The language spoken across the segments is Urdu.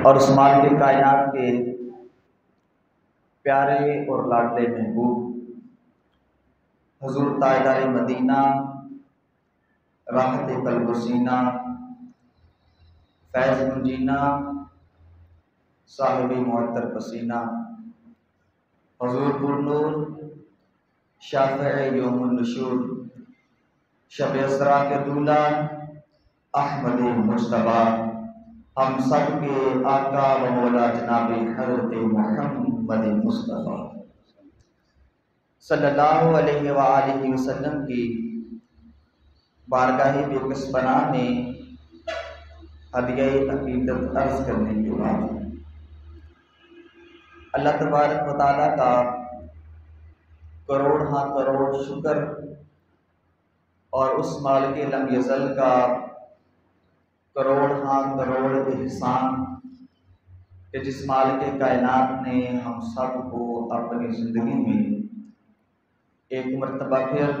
اور اس مالک کائنات کے پیارے اور لاڈلے محبوب حضور تاجدار مدینہ راحت قلب و سینہ فیض گنجینہ صاحب معطر پسینہ حضور پرنور شافع یوم النشور شب اسرا کے دولہ احمد مجتبیٰ ہم سب کے آقا و مولا جناب حضرت محمد مصطفیٰ صلی اللہ علیہ وآلہ وسلم کی بارگاہ بے پناہ میں ہدیہ عقیدت عرض کرنے کے بعد اللہ تبارک و تعالیٰ کا کروڑ ہاں کروڑ شکر اور اس مالک لم یزل کا کروڑ ہاں کروڑ احسان کہ جس مالک کائنات نے ہم سب کو اپنی زندگی میں ایک مرتبہ پھر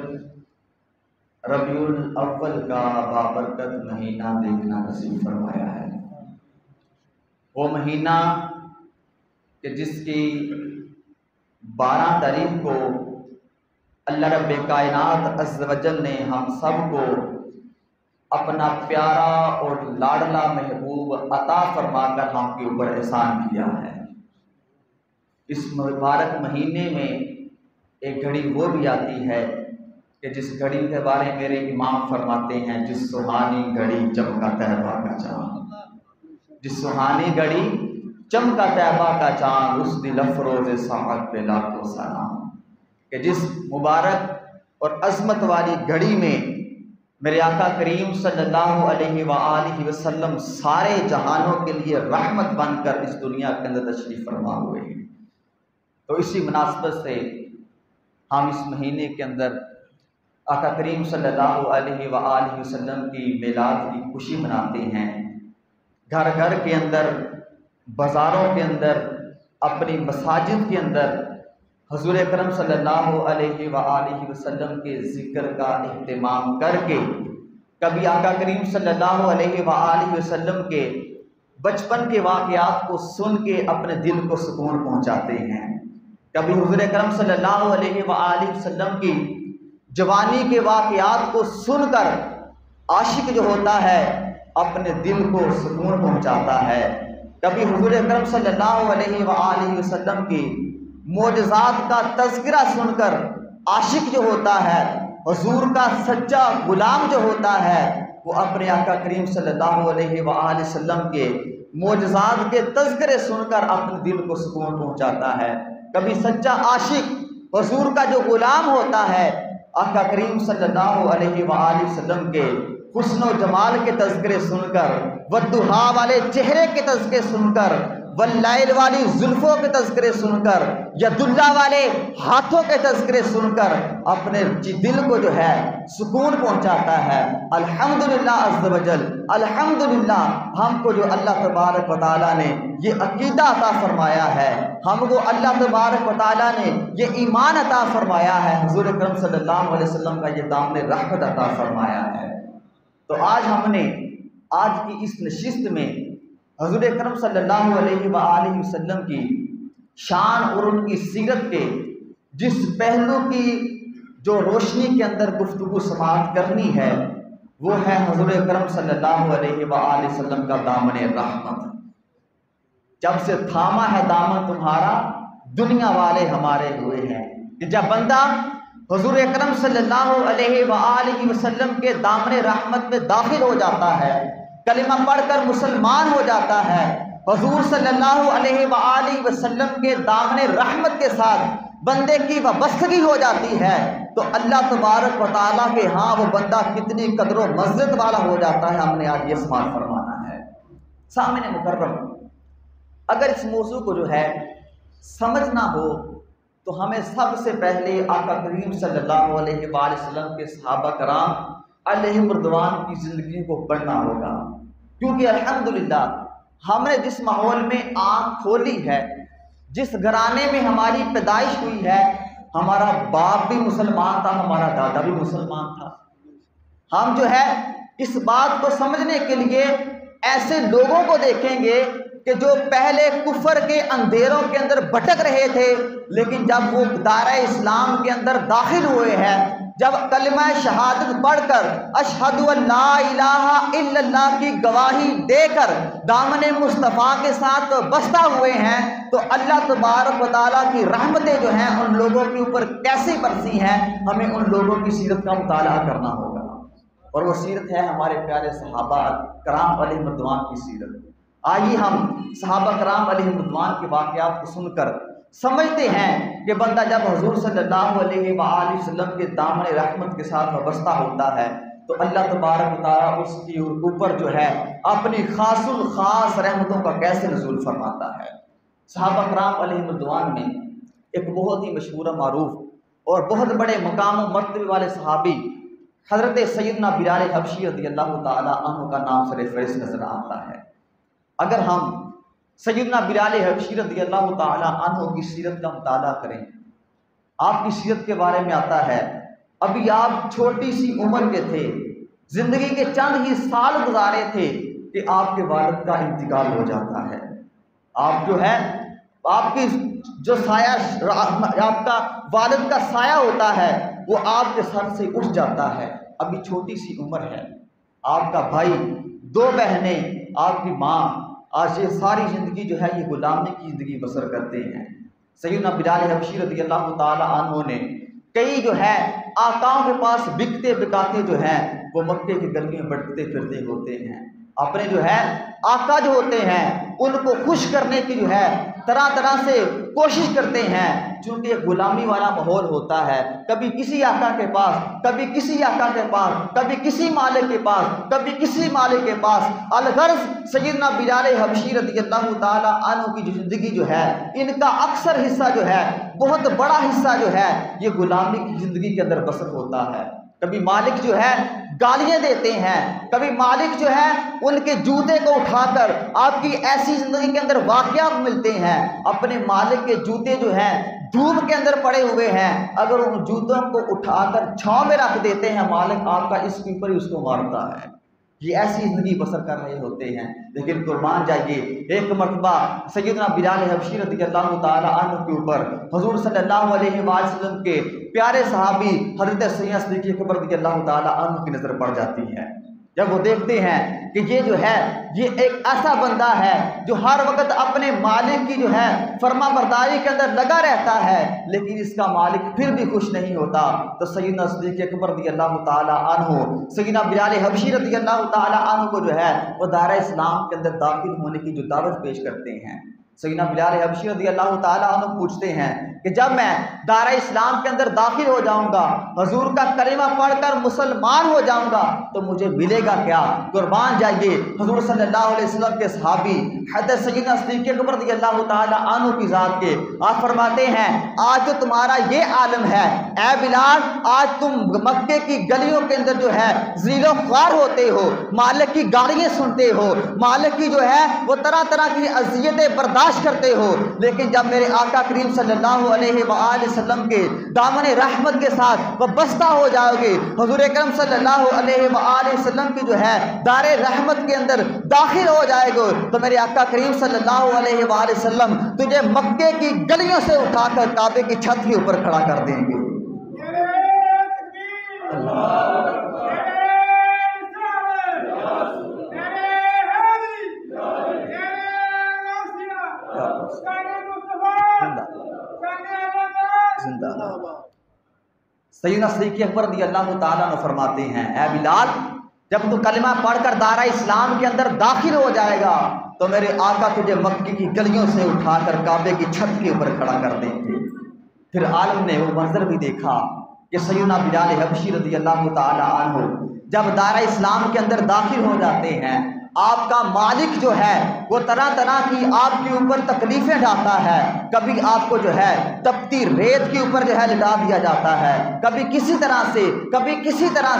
ربیع الاول کا بابرکت مہینہ دیکھنا نصیب فرمایا ہے۔ وہ مہینہ کہ جس کی 12 تاریخ کو اللہ رب کائنات عز و جل نے ہم سب کو اپنا پیارا اور لاڈلا محبوب عطا فرما کر ہم کے اوپر احسان کیا ہے۔ اس مبارک مہینے میں ایک گھڑی وہ بھی آتی ہے کہ جس گھڑی کے بارے میں میرے امام فرماتے ہیں، جس سہانی گھڑی چمکا طیبہ کا چاند، جس سہانی گھڑی چمکا طیبہ کا چاند، اس دل افروز ساعت پہ لاکھوں سلام، کہ جس مبارک اور عظمت والی گھڑی میں میرے آقا کریم صلی اللہ علیہ وآلہ وسلم سارے جہانوں کے لیے رحمت بن کر اس دنیا کے اندر تشریف فرما ہوئے ہیں۔ تو اسی مناسبت سے ہم اس مہینے کے اندر آقا کریم صلی اللہ علیہ وآلہ وسلم کی میلاد کی خوشی مناتے ہیں۔ گھر گھر کے اندر، بازاروں کے اندر، اپنی مساجد کے اندر حضور اکرم صلی اللہ علیہ وآلہ وسلم کے ذکر کا اہتمام کر کے کبھی آقا کریم صلی اللہ علیہ وآلہ وسلم کے بچپن کے واقعات کو سن کے اپنے دل کو سکون پہنچاتے ہیں، کبھی حضور اکرم صلی اللہ علیہ وآلہ وسلم کی جوانی کے واقعات کو سن کر عاشق جو ہوتا ہے اپنے دل کو سکون پہنچاتا ہے، کبھی حضور اکرم صلی اللہ علیہ وآلہ وسلم کی معجزات کا تذکرہ سن کر عاشق جو ہوتا ہے، حضور کا سچا غلام جو ہوتا ہے، وہ اپنے آقا کریم صلی اللہ علیہ وآلہ وسلم کے معجزات کے تذکرے سن کر اپنے دل کو سکون پہنچاتا ہے۔ کبھی سچا عاشق حضور کا جو غلام ہوتا ہے، آقا کریم صلی اللہ علیہ وآلہ وسلم کے حسن و جمال کے تذکرے سن کر، والضحیٰ والے چہرے کے تذکرے سن کر، واللیل والی زلفوں کے تذکرے سن کر، ید اللہ والے ہاتھوں کے تذکرے سن کر اپنے دل کو جو ہے سکون پہنچاتا ہے۔ الحمدللہ عز و جل، الحمدللہ ہم کو جو اللہ تبارک و تعالیٰ نے یہ عقیدہ عطا فرمایا ہے، ہم کو اللہ تبارک و تعالیٰ نے یہ ایمان عطا فرمایا ہے، حضور اکرم صلی اللہ علیہ وسلم کا یہ دامن رحمت عطا فرمایا ہے۔ تو آج ہم نے آج کی اس نشست میں حضور اکرم صلی اللہ علیہ وآلہ وسلم کی شان اور ان کی سیرت کے جس پہلو کی جو روشنی کے اندر گفتگو سماعت کرنی ہے، وہ ہے حضور اکرم صلی اللہ علیہ وآلہ وسلم کا دامن رحمت۔ جب سے تھاما ہے دامن تمہارا، دنیا والے ہمارے ہوئے ہیں، کہ جب بندہ حضور اکرم صلی اللہ علیہ وآلہ وسلم کے دامن رحمت میں داخل ہو جاتا ہے، کلمہ پڑھ کر مسلمان ہو جاتا ہے، حضور صلی اللہ علیہ وآلہ وسلم کے دامن رحمت کے ساتھ بندے کی وابستگی ہو جاتی ہے، تو اللہ تبارک و تعالیٰ کے ہاں وہ بندہ کتنی قدر و منزلت والا ہو جاتا ہے، ہم نے آج یہ سماعت فرمانا ہے۔ سامنے مکرم، اگر اس موضوع کو جو ہے سمجھنا ہو تو ہمیں سب سے پہلے آقا کریم صلی اللہ علیہ وآلہ وسلم کے صحابہ کرام علیہم رضوان کی زندگی کو پڑھنا ہوگا، کیونکہ الحمدللہ ہم نے جس ماحول میں آنکھ کھولی ہے، جس گھرانے میں ہماری پیدائش ہوئی ہے، ہمارا باپ بھی مسلمان تھا، ہمارا دادا بھی مسلمان تھا۔ ہم جو ہے اس بات کو سمجھنے کے لیے ایسے لوگوں کو دیکھیں گے کہ جو پہلے کفر کے اندھیروں کے اندر بھٹک رہے تھے، لیکن جب وہ دائرہ اسلام کے اندر داخل ہوئے ہیں، جب کلمہ شہادت پڑھ کر اشہد ان لا الہ الا اللہ کی گواہی دے کر دامن مصطفیٰ کے ساتھ بستہ ہوئے ہیں، تو اللہ تبارک و تعالیٰ کی رحمتیں جو ہیں ان لوگوں کے اوپر کیسے برسی ہیں، ہمیں ان لوگوں کی سیرت کا مطالعہ کرنا ہوگا۔ اور وہ سیرت ہے ہمارے پیارے صحابہ کرام علیہم رضوان کی سیرت۔ آئیے ہم صحابہ کرام علیہم رضوان کے واقعات کو سن کر سمجھتے ہیں کہ بندہ جب حضور صلی اللہ علیہ وآلہ وسلم کے دامن رحمت کے ساتھ وابستہ ہوتا ہے تو اللہ تبارک و تعالیٰ اس کے اوپر جو ہے اپنی خاص الخاص رحمتوں کا کیسے نزول فرماتا ہے۔ صحابہ کرام علیہم رضوان میں ایک بہت ہی مشہور معروف اور بہت بڑے مقام و مرتبے والے صحابی حضرت سیدنا بلال حبشی رضی اللہ تعالیٰ عنہ کا نام سر فہرست نظر آتا ہے۔ اگر ہم سیدنا بلال حبشی رضی اللہ تعالیٰ عنہ کی سیرت کا مطالعہ کریں، آپ کی سیرت کے بارے میں آتا ہے ابھی آپ چھوٹی سی عمر کے تھے، زندگی کے چند ہی سال گزارے تھے کہ آپ کے والد کا انتقال ہو جاتا ہے۔ آپ جو ہے آپ کی جو سایہ آپ کا والد کا سایہ ہوتا ہے وہ آپ کے سر سے اٹھ جاتا ہے۔ ابھی چھوٹی سی عمر ہے، آپ کا بھائی، 2 بہنیں، آپ کی ماں، آج یہ ساری زندگی جو ہے یہ غلامی کی زندگی بسر کرتے ہیں۔ سیدنا بلال حبشی رضی اللہ تعالی عنہ نے کئی جو ہے آقاؤں کے پاس بکتے بکاتے جو ہیں وہ مکے کی گلیوں میں بھٹکتے پھرتے ہوتے ہیں، اپنے جو ہے آقا جو ہوتے ہیں ان کو خوش کرنے کی جو ہے طرح طرح سے کوشش کرتے ہیں، چونکہ ایک غلامی والا ماحول ہوتا ہے، کبھی کسی آقا کے پاس، کبھی کسی آقا کے پاس، کبھی کسی مالک کے پاس، کبھی کسی مالک کے پاس۔ الغرض سیدنا بلال حبشی رضی اللہ تعالی عنہ کی جو زندگی جو ہے ان کا اکثر حصہ جو ہے، بہت بڑا حصہ جو ہے یہ غلامی کی زندگی کے اندر بسر ہوتا ہے۔ کبھی مالک جو ہے گالیاں دیتے ہیں، کبھی مالک جو ہے ان کے جوتے کو اٹھا کر آپ کی ایسی زندگی کے اندر واقعات ملتے ہیں، اپنے مالک کے جوتے جو ہیں دھوپ کے اندر پڑے ہوئے ہیں، اگر ان جوتوں کو اٹھا کر چھاؤں میں رکھ دیتے ہیں مالک آپ کا اس کے اوپر ہی اس کو مارتا ہے۔ یہ ایسی زندگی بسر کر رہے ہوتے ہیں، لیکن قربان جائیے ایک مرتبہ سیدنا بلال حبشی رضی اللہ تعالی عنہ کے اوپر حضور صلی اللہ علیہ وآلہ وسلم کے پیارے صحابی حضرت سیدنا صدیق اکبر رضی اللہ تعالی عنہ کی نظر پڑ جاتی ہے۔ جب وہ دیکھتے ہیں کہ یہ جو ہے یہ ایک ایسا بندہ ہے جو ہر وقت اپنے مالک کی جو ہے فرما برداری کے اندر لگا رہتا ہے، لیکن اس کا مالک پھر بھی خوش نہیں ہوتا، تو سیدنا صدیق اکبر رضی اللہ تعالی عنہ سیدنا بلال حبشی رضی اللہ تعالی عنہ کو جو ہے وہ دائرہ اسلام کے اندر داخل ہونے کی جو دعوت پیش کرتے ہیں۔ سیدنا بلال حبشی رضی اللہ تعالی عنہ پوچھتے ہیں کہ جب میں دائرہ اسلام کے اندر داخل ہو جاؤں گا، حضور کا کلمہ پڑھ کر مسلمان ہو جاؤں گا، تو مجھے ملے گا کیا؟ قربان جائیے حضور صلی اللہ علیہ وسلم کے صحابی حضرت سیدنا صدیق اکبر رضی اللہ تعالی عنہ کی ذات کے آپ فرماتے ہیں آج تو تمہارا یہ عالم ہے اے بلال، آج تم مکے کی گلیوں کے اندر جو ہے ذلیل و خوار ہوتے ہو، مالک کی گالیاں سنتے ہو، مالک کی جو ہے وہ طرح طرح کی اذیتیں برداشت کرتے ہو، لیکن جب میرے آقا کریم صلی اللہ علیہ وآلہ وسلم کے دامن رحمت کے ساتھ وابستہ ہو جاؤ گے، حضور اکرم صلی اللہ علیہ وآلہ وسلم کی جو ہے دار رحمت کے اندر داخل ہو جائے گا، تو میرے آقا کریم صلی اللہ علیہ وآلہ وسلم تجھے مکے کی گلیوں سے اٹھا کر کعبے کی چھت کے اوپر کھڑا کر دیں گے۔ سیدنا صدیق اکبر رضی اللہ تعالیٰ عنہ فرماتے ہیں اے بلال، جب تو کلمہ پڑھ کر دائرہ اسلام کے اندر داخل ہو جائے گا تو میرے آقا تجھے مکے کی گلیوں سے اٹھا کر کعبے کی چھت کے اوپر کھڑا کر دیں گے۔ پھر عالم نے وہ منظر بھی دیکھا کہ سیدنا بلال حبشی رضی اللہ تعالی عنہ جب دائرہ اسلام کے اندر داخل ہو جاتے ہیں، آپ کا مالک جو ہے وہ طرح طرح کی آپ کے اوپر تکلیفیں ڈالتا ہے، کبھی آپ کو جو ہے تپتی ریت کے اوپر جو ہے لٹا دیا جاتا ہے، کبھی کسی طرح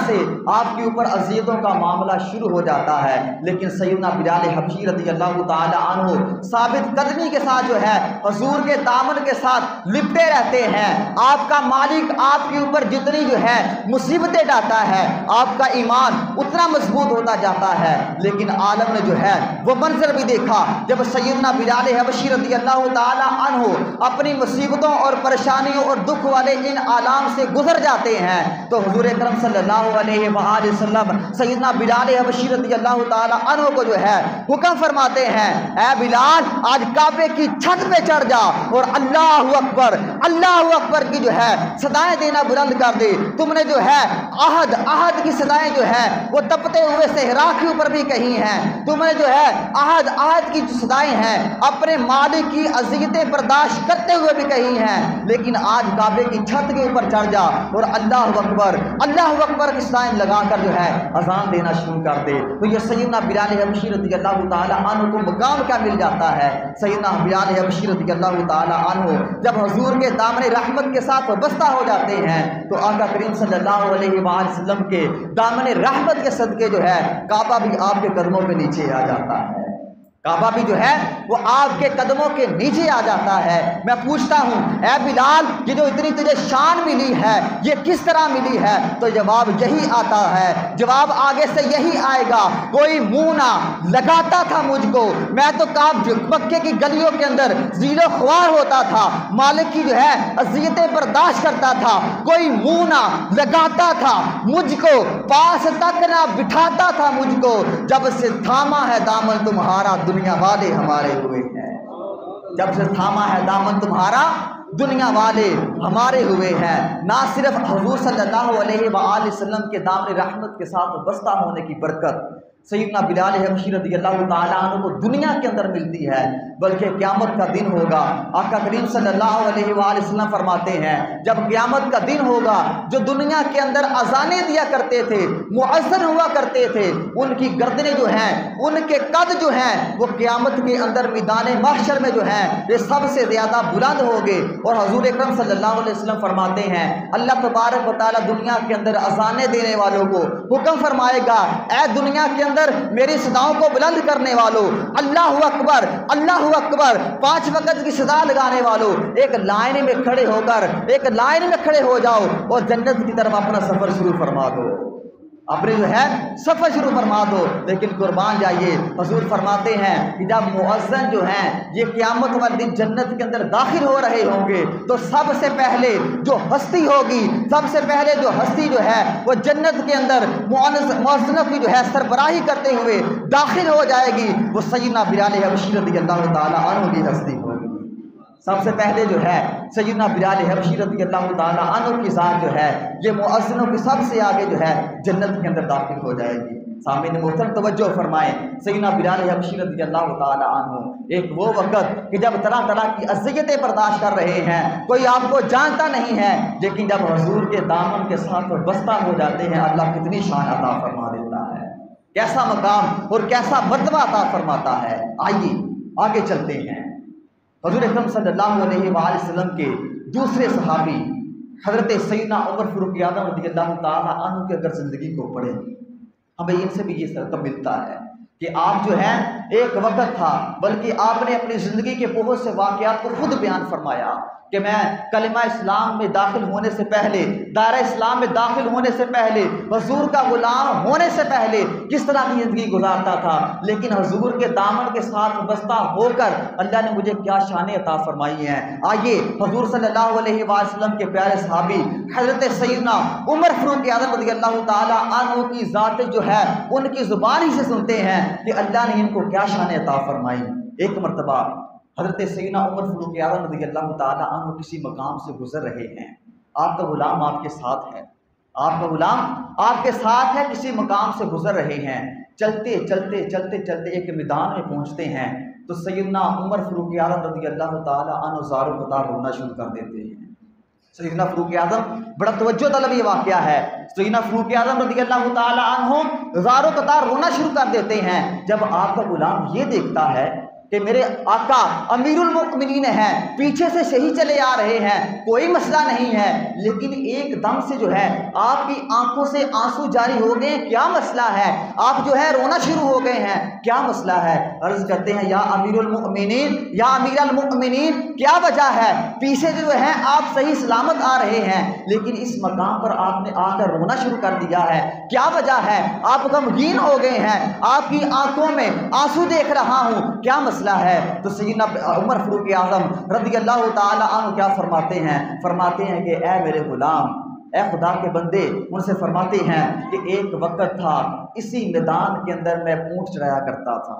سے آپ کے اوپر اذیتوں کا معاملہ شروع ہو جاتا ہے، لیکن سیدنا بلال حبشی رضی اللہ تعالی عنہ ثابت قدمی کے ساتھ جو ہے حضور کے دامن کے ساتھ لپٹے رہتے ہیں۔ آپ کا مالک آپ کے اوپر جتنی جو ہے مصیبتیں ڈالتا ہے، آپ کا ایمان اتنا مضبوط ہوتا جاتا ہے، لیکن عالم نے جو ہے وہ منظر بھی دیکھا جب سیدنا بلال حبشی رضی اللہ تعالی عنہ اپنی مصیبتوں اور پریشانیوں اور دکھ والے ان عالم سے گزر جاتے ہیں تو حضور اکرم صلی اللہ علیہ وآلہ وسلم سیدنا بلال حبشی رضی اللہ تعالی عنہ کو جو ہے حکم فرماتے ہیں، اے بلال آج کعبے کی چھت پہ چڑھ جا اور اللہ اکبر کی جو ہے صدائیں دینا بلند کر دے۔ تم نے جو ہے عہد کی صدائیں جو ہے وہ تپتے ہوئے صحرا کے اوپر بھی کہی ہیں، تم نے جو ہے عہد کی جو صدائیں ہیں اپنے مالک کی اذیتیں برداشت کرتے ہوئے بھی کہی ہیں، لیکن آج کعبے کی چھت کے اوپر چڑھ جا اور اللہ اکبر کی صدائیں لگا کر جو ہے اذان دینا شروع کر دے۔ تو یہ سیدنا بلال حبشی رضی اللہ تعالی عنہ کو مقام کیا مل جاتا ہے؟ سیدنا بلال حبشی رضی اللہ تعالی عنہ جب حضور کے دامن رحمت کے ساتھ وابستہ ہو جاتے ہیں تو آقا کریم صلی اللہ علیہ وآلہ وسلم کے دامن رحمت کے صدقے جو ہے کعبہ بھی آپ کے قدموں کے نیچے آ جاتا ہے، کعبہ بھی جو ہے وہ آپ کے قدموں کے نیچے آ جاتا ہے۔ میں پوچھتا ہوں، اے بلال یہ جو اتنی تجھے شان ملی ہے یہ کس طرح ملی ہے؟ تو جواب یہی آتا ہے، جواب آگے سے یہی آئے گا، کوئی منہ نہ لگاتا تھا مجھ کو، میں تو مکے کی گلیوں کے اندر ذیل و خوار ہوتا تھا، مالک کی جو ہے اذیتیں برداشت کرتا تھا، کوئی منہ نہ لگاتا تھا مجھ کو، پاس تک نہ بٹھاتا تھا مجھ کو، جب سے تھاما ہے دامن تمہارا دنیا والے ہمارے ہوئے ہیں، جب سے تھاما ہے دامن تمہارا دنیا والے ہمارے ہوئے ہیں۔ نہ صرف حضور صلی اللہ علیہ وآلہ وسلم کے دامن رحمت کے ساتھ وابستہ ہونے کی برکت سیدنا بلال حبشی رضی اللہ تعالیٰ عنہ کو دنیا کے اندر ملتی ہے، بلکہ قیامت کا دن ہوگا۔ آقا کریم صلی اللہ علیہ وآلہ وسلم فرماتے ہیں جب قیامت کا دن ہوگا جو دنیا کے اندر اذانیں دیا کرتے تھے، مؤذن ہوا کرتے تھے، ان کی گردنیں جو ہیں، ان کے قد جو ہیں وہ قیامت کے اندر میدان محشر میں جو ہیں یہ سب سے زیادہ بلند ہوگے۔ اور حضور اکرم صلی اللہ علیہ وسلم فرماتے ہیں اللہ تبارک و تعالیٰ دنیا کے اندر اذانیں دینے والوں کو حکم فرمائے گا، اے دنیا کے اندر میری صداؤں کو بلند کرنے والوں، اللہ اکبر 5 وقت کی صدا لگانے والوں، ایک لائن میں کھڑے ہو جاؤ اور جنت کی طرف اپنا سفر شروع فرما دو، اپنے جو ہے سفر شروع فرما دو۔ لیکن قربان جائیے حضور فرماتے ہیں کہ جب مؤذن جو ہیں یہ قیامت والے دن جنت کے اندر داخل ہو رہے ہوں گے تو سب سے پہلے جو ہستی جو ہے وہ جنت کے اندر مؤذنوں کی جو ہے سربراہی کرتے ہوئے داخل ہو جائے گی، وہ سیدنا بلال حبشی رضی اللہ تعالی عنہ کی ہستی ہوگی۔ سب سے پہلے جو ہے سیدنا بلال حبشی رضی اللہ تعالیٰ عنہ کی ذات جو ہے یہ مؤذنوں کی سب سے آگے جو ہے جنت کے اندر داخل ہو جائے گی۔ سامعین محترم توجہ فرمائیں، سیدنا بلال حبشی رضی اللہ تعالیٰ عنہ ایک وہ وقت کہ جب طرح طرح کی اذیتیں برداشت کر رہے ہیں، کوئی آپ کو جانتا نہیں ہے، لیکن جب حضور کے دامن کے ساتھ وابستہ ہو جاتے ہیں اللہ کتنی شان عطا فرما دیتا ہے، کیسا مقام اور کیسا مرتبہ عطا فرماتا ہے۔ آئیے آگے چلتے ہیں۔ حضور اکرم صلی اللہ علیہ وآلہ وسلم کے دوسرے صحابی حضرت سیدنا عمر فاروق اعظم رضی اللہ تعالیٰ عنہ کی اگر زندگی کو پڑھیں ہمیں ان سے بھی یہ سبق ملتا ہے کہ آپ جو ہیں ایک وقت تھا، بلکہ آپ نے اپنی زندگی کے بہت سے واقعات کو خود بیان فرمایا کہ میں کلمہ اسلام میں داخل ہونے سے پہلے، دائرہ اسلام میں داخل ہونے سے پہلے، حضور کا غلام ہونے سے پہلے کس طرح کی زندگی گزارتا تھا، لیکن حضور کے دامن کے ساتھ وابستہ ہو کر اللہ نے مجھے کیا شانیں عطا فرمائی ہیں۔ آئیے حضور صلی اللہ علیہ وآلہ وسلم کے پیارے صحابی حضرت سیدنا عمر فاروق اعظم رضی اللہ تعالیٰ عنہ کی ذات جو ہے ان کی زبان ہی سے سنتے ہیں کہ اللہ نے ان کو کیا شانیں عطا فرمائی۔ ایک مرتبہ حضرت سیدنا عمر فاروق اعظم رضی اللہ تعالیٰ عنہ کسی مقام سے گزر رہے ہیں، آپ کا غلام آپ کے ساتھ ہے، کسی مقام سے گزر رہے ہیں، چلتے ایک میدان میں پہنچتے ہیں تو سیدنا عمر فاروق اعظم رضی اللہ تعالیٰ عنہ زار و قطار رونا شروع کر دیتے ہیں۔ سیدنا فاروق اعظم بڑا توجہ طلب یہ واقعہ ہے، سیدنا فاروق اعظم رضی اللہ تعالیٰ عنہ زار و قطار رونا شروع کر دیتے ہیں۔ جب آپ کا غلام یہ دیکھتا ہے کہ میرے آقا امیر المؤمنین ہیں، پیچھے سے صحیح چلے آ رہے ہیں، کوئی مسئلہ نہیں ہے، لیکن ایک دم سے جو ہے آپ کی آنکھوں سے آنسو جاری ہو گئے، کیا مسئلہ ہے؟ آپ جو ہے رونا شروع ہو گئے ہیں، کیا مسئلہ ہے؟ عرض کرتے ہیں یا امیر المؤمنین، یا امیر المؤمنین، کیا وجہ ہے؟ پیچھے جو ہے آپ صحیح سلامت آ رہے ہیں، لیکن اس مقام پر آپ نے آ کر رونا شروع کر دیا ہے، کیا وجہ ہے؟ آپ غمگین ہو گئے ہیں، آپ کی آنکھوں میں آنسو دیکھ رہا ہوں، کیا مسئلہ ہے؟ تو سیدنا عمر فاروق اعظم رضی اللہ تعالی عنہ کیا فرماتے ہیں؟ فرماتے ہیں کہ اے میرے غلام، اے خدا کے بندے، ان سے فرماتے ہیں کہ ایک وقت تھا اسی میدان کے اندر میں اونٹ چرایا کرتا تھا،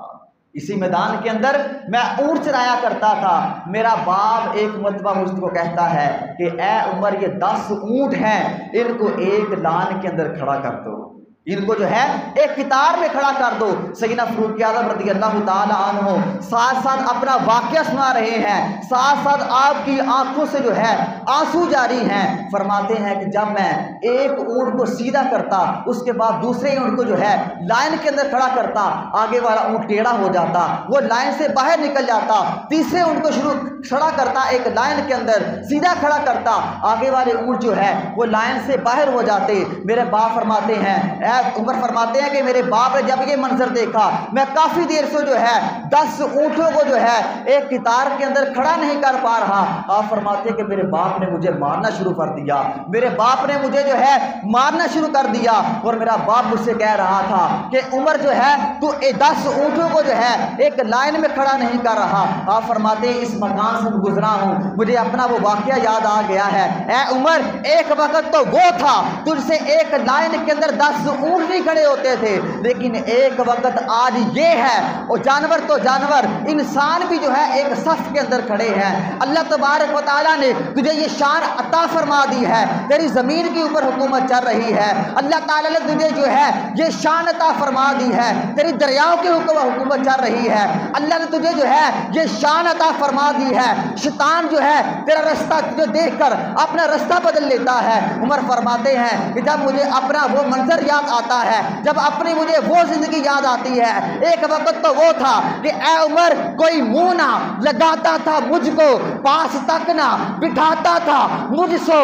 اسی میدان کے اندر میں اونٹ چرایا کرتا تھا، میرا باپ ایک مرتبہ مجھ کو کہتا ہے کہ اے عمر یہ 10 اونٹ ہیں، ان کو ایک لان کے اندر کھڑا کر دو، ان کو جو ہے ایک قطار میں کھڑا کر دو۔ سیدنا فاروق اعظم رضی اللہ تعالی عنہ ساتھ ساتھ اپنا واقعہ سنا رہے ہیں، ساتھ ساتھ آپ کی آنکھوں سے جو ہے آنسو جاری ہیں۔ فرماتے ہیں کہ جب میں ایک اونٹ کو سیدھا کرتا، اس کے بعد دوسرے اونٹ کو جو ہے لائن کے اندر کھڑا کرتا، آگے والا اونٹ ٹیڑھا ہو جاتا، وہ لائن سے باہر نکل جاتا، تیسرے اونٹ کو کھڑا کرتا، ایک لائن کے اندر سیدھا کھڑا کرتا، آگے والے اونٹ جو ہے وہ لائن سے باہر ہو جاتے۔ میرے باپ فرماتے ہیں، عمر فرماتے ہیں کہ میرے باپ نے جب یہ منظر دیکھا، میں کافی دیر سے جو ہے 10 اونٹوں کو جو ہے ایک قطار کے اندر کھڑا نہیں کر پا رہا۔ آپ فرماتے ہیں کہ میرے باپ نے مجھے مارنا شروع کر دیا، میرے باپ نے مجھے جو ہے مارنا شروع کر دیا، اور میرا باپ مجھ سے کہہ رہا تھا کہ عمر جو ہے تو 10 اونٹوں کو جو ہے ایک لائن میں کھڑا نہیں کر رہا۔ آپ فرماتے ہیں اس مکان سے گزرا ہوں، مجھے اپنا وہ واقعہ یاد آ گیا ہے، اے عمر ایک وقت تو وہ تھا تجھ سے ایک لائن کے اندر 10 اونٹ نہیں کھڑے ہوتے تھے، لیکن ایک وقت آج یہ ہے، اور جانور تو جانور، انسان بھی جو ہے ایک صف کے اندر کھڑے ہیں۔ اللہ تبارک و تعالیٰ نے تجھے یہ شان عطا فرما دی ہے، تیری زمین کے اوپر حکومت چل رہی ہے، اللہ تعالیٰ نے تجھے جو ہے یہ شان عطا فرما دی ہے، تیری دریاؤں کی حکومت چل رہی ہے، اللہ نے تجھے جو ہے یہ شان عطا فرما دی ہے۔ شیطان جو ہے تیرا رستہ تجھے دیکھ کر اپنا رستہ بدل لیتا ہے۔ عمر فرماتے ہیں کہ جب مجھے اپنا وہ منظر یاد آتا ہے، جب اپنی مجھے وہ زندگی یاد آتی ہے، ایک وقت تو وہ تھا کہ اے عمر کوئی منہ نہ لگاتا تھا مجھ کو، پاس تک نہ بٹھاتا تھا مجھ سو،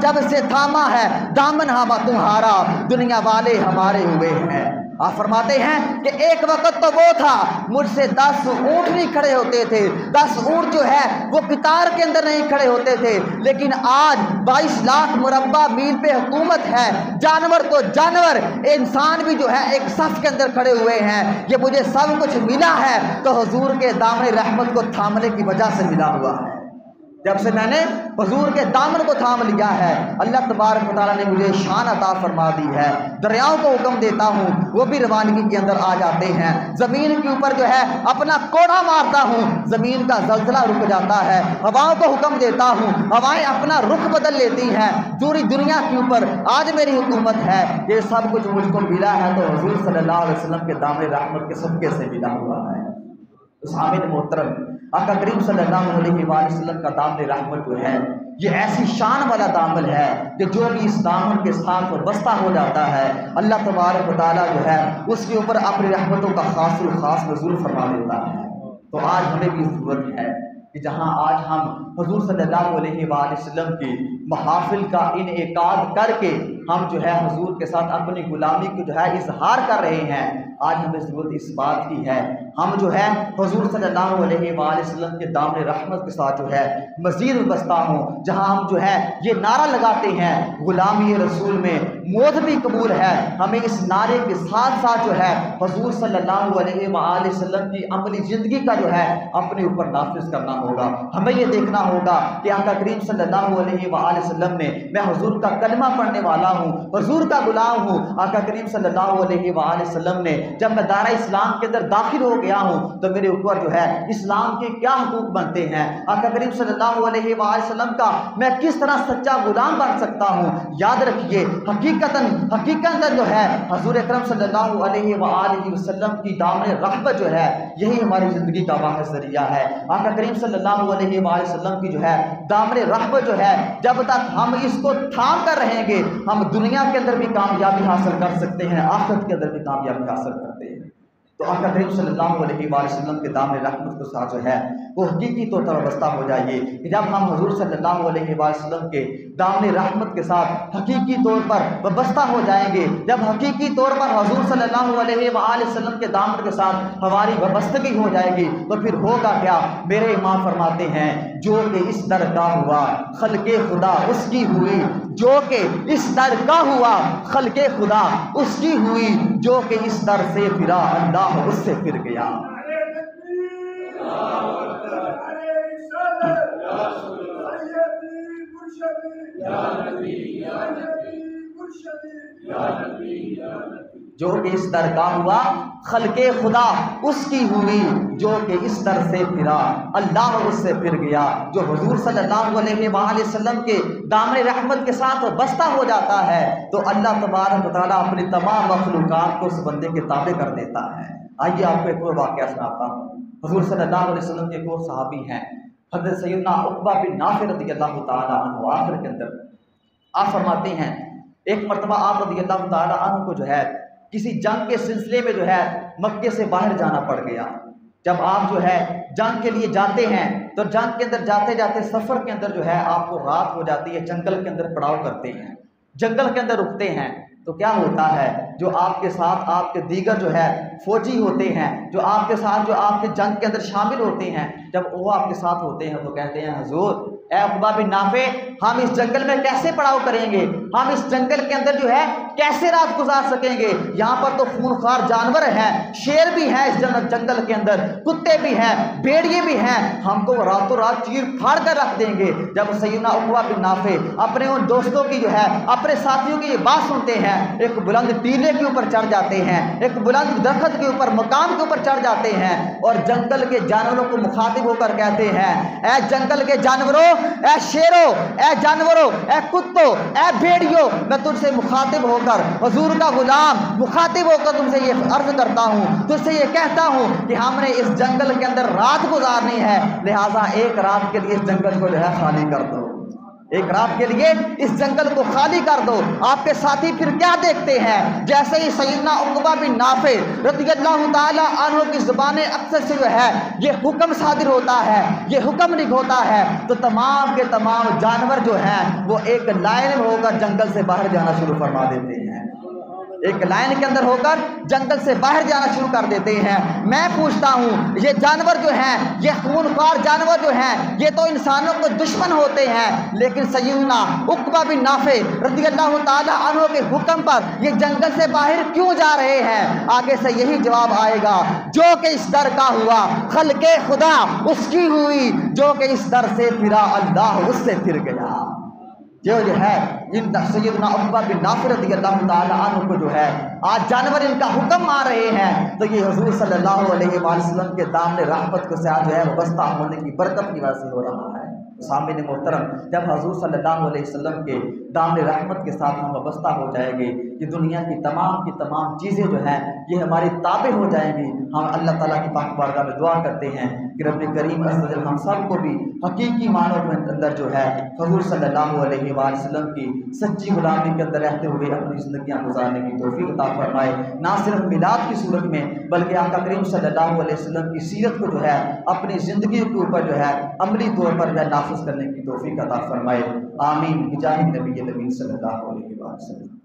جب سے تھاما ہے دامن ہم تمہارا، دنیا والے ہمارے ہوئے ہیں۔ آپ فرماتے ہیں کہ ایک وقت تو وہ تھا مجھ سے 10 اونٹ نہیں کھڑے ہوتے تھے، 10 اونٹ جو ہے وہ قطار کے اندر نہیں کھڑے ہوتے تھے، لیکن آج 22 لاکھ مربع میل پہ حکومت ہے، جانور تو جانور، انسان بھی جو ہے ایک صف کے اندر کھڑے ہوئے ہیں۔ یہ مجھے سب کچھ ملا ہے تو حضور کے دامن رحمت کو تھامنے کی وجہ سے ملا ہوا ہے، جب سے میں نے حضور کے دامن کو تھام لیا ہے، اللہ تبارک و تعالیٰ نے مجھے شان عطا فرما دی ہے۔ دریاؤں کو حکم دیتا ہوں وہ بھی روانگی کے اندر آ جاتے ہیں، زمین کے اوپر جو ہے اپنا کوڑا مارتا ہوں، زمین کا زلزلہ رک جاتا ہے، ہواؤں کو حکم دیتا ہوں، ہوائیں اپنا رخ بدل لیتی ہیں، پوری دنیا کے اوپر آج میری حکومت ہے۔ یہ سب کچھ مجھ کو ملا ہے تو حضور صلی اللہ علیہ وسلم کے دامن رحمت کے صدقے سے ملا ہوا ہے۔ حامد محترم، آقا کریم صلی اللہ علیہ وآلہ وسلم کا دامن رحمت جو ہے یہ ایسی شان والا دامن ہے کہ جو بھی اس دامن کے ساتھ وابستہ ہو جاتا ہے، اللہ تبارک و تعالیٰ جو ہے اس کے اوپر اپنی رحمتوں کا خاص الخاص نزول فرما دیتا ہے۔ تو آج ہمیں بھی ضرورت ہے کہ جہاں آج ہم حضور صلی اللہ علیہ وآلہ وسلم کی محافل کا انعقاد کر کے ہم جو ہے حضور کے ساتھ اپنی غلامی کو جو ہے اظہار کر رہے ہیں، آج ہمیں ضرورت اس بات کی ہے ہم جو ہے حضور صلی اللہ علیہ وآلہ وسلم کے دامن رحمت کے ساتھ جو ہے مزید وابستہ ہوں، جہاں ہم جو ہے یہ نعرہ لگاتے ہیں غلامی رسول میں موت بھی قبول ہے، ہمیں اس نعرے کے ساتھ ساتھ جو ہے حضور صلی اللہ علیہ وآلہ وسلم کی عملی زندگی کا جو ہے اپنے اوپر نافذ کرنا ہوگا۔ ہمیں یہ دیکھنا ہوگا کہ آقا کریم صلی اللہ علیہ وآلہ وسلم نے میں حضور کا کلمہ پڑھنے والا ہوں، حضور کا غلام ہوں۔ آقا کریم صلی اللہ علیہ وآلہ وسلم نے جب میں دائرہ اسلام کے اندر داخل ہو گیا ہوں تو میرے اوپر جو ہے اسلام کے کیا حقوق بنتے ہیں، آقا کریم صلی اللہ علیہ وآلہ وسلم کا میں کس طرح سچا غلام بن سکتا ہوں۔ یاد رکھیے حقیقت جو ہے حضور اکرم صلی اللہ علیہ وآلہ وسلم کی دامن رحمت جو ہے یہی ہماری زندگی کا واحد ذریعہ ہے۔ آقا کریم صلی اللہ علیہ وآلہ وسلم کی جو ہے دامن رحمت جو ہے جب تک ہم اس کو تھام کر رہیں گے ہم دنیا کے اندر بھی کامیابی حاصل کر سکتے ہیں، آخرت کے اندر بھی کامیابی حاصل کرتے ہیں۔ تو آقا کریم صلی اللہ علیہ وسلم کے دامن رحمت کے ساتھ جو ہے وہ حقیقی طور پر وابستہ ہو جائیے کہ جب ہم حضور صلی اللہ علیہ وسلم کے دامن رحمت کے ساتھ حقیقی طور پر وابستہ ہو جائیں گے، جب حقیقی طور پر حضور صلی اللہ علیہ وسلم کے دامن کے ساتھ ہماری وابستگی ہو جائے گی تو پھر ہوگا کیا؟ میرے امام فرماتے ہیں جو کہ اس در کا ہوا خلق خدا اس کی ہوئی، جو کہ اس در کا ہوا خلق خدا اس کی ہوئی، جو کہ اس در سے پھرا اللہ اس سے پھر گیا۔ جو کہ اس در کا ہوا خلق خدا اس کی ہوئی، جو کہ اس در سے پھرا اللہ اس سے پھر گیا۔ جو حضور صلی اللہ علیہ وآلہ وسلم کے دامن رحمت کے ساتھ بستہ ہو جاتا ہے تو اللہ تبارک و تعالیٰ اپنی تمام مخلوقات کو اس بندے کے تابع کر دیتا ہے۔ آئیے آپ کو ایک اور واقعہ سناتا ہوں۔ حضور صلی اللہ علیہ وسلم کے ایک اور صحابی ہیں حضرت سیدنا عقبہ بن نافع رضی اللہ تعالیٰ عنہ۔ آخر کے اندر آپ فرماتے ہیں ایک مرتبہ آپ رضی اللہ تعالیٰ عنہ کو جو ہے کسی جنگ کے سلسلے میں جو ہے مکے سے باہر جانا پڑ گیا۔ جب آپ جو ہے جنگ کے لیے جاتے ہیں تو جنگ کے اندر جاتے جاتے سفر کے اندر جو ہے آپ کو رات ہو جاتی ہے، جنگل کے اندر پڑاؤ کرتے ہیں، جنگل کے اندر رکتے ہیں تو کیا ہوتا ہے جو آپ کے ساتھ آپ کے دیگر جو ہے فوجی ہوتے ہیں، جو آپ کے ساتھ جو آپ کے جنگ کے اندر شامل ہوتے ہیں، جب وہ آپ کے ساتھ ہوتے ہیں تو کہتے ہیں حضور اے عقبہ بن نافع ہم اس جنگل میں کیسے پڑاؤ کریں گے، ہم اس جنگل کے اندر جو ہے کیسے رات گزار سکیں گے، یہاں پر تو خونخوار جانور ہیں، شیر بھی ہیں اس جنگل کے اندر، کتے بھی ہیں، بھیڑیے بھی ہیں، ہم کو راتوں رات چیر پھاڑ کر رکھ دیں گے۔ جب سیدنا عقبہ بن نافع اپنے ان دوستوں کی جو ہے اپنے ساتھیوں کی یہ بات سنتے ہیں ایک بلند ٹیلے کے اوپر چڑھ جاتے ہیں، ایک بلند درخت کے اوپر مقام کے اوپر چڑھ جاتے ہیں اور جنگل کے جانوروں کو مخاطب ہو کر کہتے ہیں اے جنگل کے جانوروں، اے شیروں، اے جانوروں، اے کتوں، اے بھیڑیوں، میں تجھ سے مخاطب ہو کر حضور کا غلام مخاطب ہو کر تم سے یہ عرض کرتا ہوں، تجھ سے یہ کہتا ہوں کہ ہم نے اس جنگل کے اندر رات گزارنی ہے، لہٰذا ایک رات کے لیے اس جنگل کو جو ہے خالی کر دو، ایک رات کے لیے اس جنگل کو خالی کر دو۔ آپ کے ساتھی پھر کیا دیکھتے ہیں؟ جیسے ہی سیدنا عقبہ بن نافع رضی اللہ تعالیٰ عنہ کی زبان اقدس سے جو ہے یہ حکم صادر ہوتا ہے، یہ حکم ہوتا ہے تو تمام کے تمام جانور جو ہیں وہ ایک لائن میں ہو کر جنگل سے باہر جانا شروع فرما دیتے ہیں، ایک لائن کے اندر ہو کر جنگل سے باہر جانا شروع کر دیتے ہیں۔ میں پوچھتا ہوں یہ جانور جو ہیں، یہ خونخوار جانور جو ہیں، یہ تو انسانوں کو دشمن ہوتے ہیں، لیکن سیدنا عقبہ بن نافع رضی اللہ تعالیٰ عنہ کے حکم پر یہ جنگل سے باہر کیوں جا رہے ہیں؟ آگے سے یہی جواب آئے گا جو کہ اس در کا ہوا خلق خدا اس کی ہوئی، جو کہ اس در سے پھرا اللہ اس سے پھر گیا۔ جو ہے ان سیدنا عقبہ بن نافع رضی اللہ تعالیٰ عنہ کو جو ہے آج جانور ان کا حکم آ رہے ہیں تو یہ حضور صلی اللہ علیہ وسلم کے دامن رحمت کو سے جو ہے وابستہ ہونے کی برکت کی وجہ سے ہو رہا ہے۔ سامعین محترم، جب حضور صلی اللہ علیہ وسلم کے دامن رحمت کے ساتھ ہم وابستہ ہو جائیں گے کہ دنیا کی تمام چیزیں جو ہیں یہ ہماری تابع ہو جائیں گی۔ ہم اللہ تعالیٰ کی پاک بارگاہ میں دعا کرتے ہیں کہ رب کریم عز و جل ہم سب کو بھی حقیقی معنوں میں اندر جو ہے حضور صلی اللہ علیہ وآلہ وسلم کی سچی غلامی کے اندر رہتے ہوئے اپنی زندگیاں گزارنے کی توفیق عطا فرمائے، نہ صرف میلاد کی صورت میں بلکہ آقا کریم صلی اللہ علیہ وسلم کی سیرت کو جو ہے اپنی زندگی کے اوپر جو ہے عملی طور پر نافذ کرنے کی توفیق عطا فرمائے۔ آمین بجاہ نبی صلی اللہ علیہ وسلم۔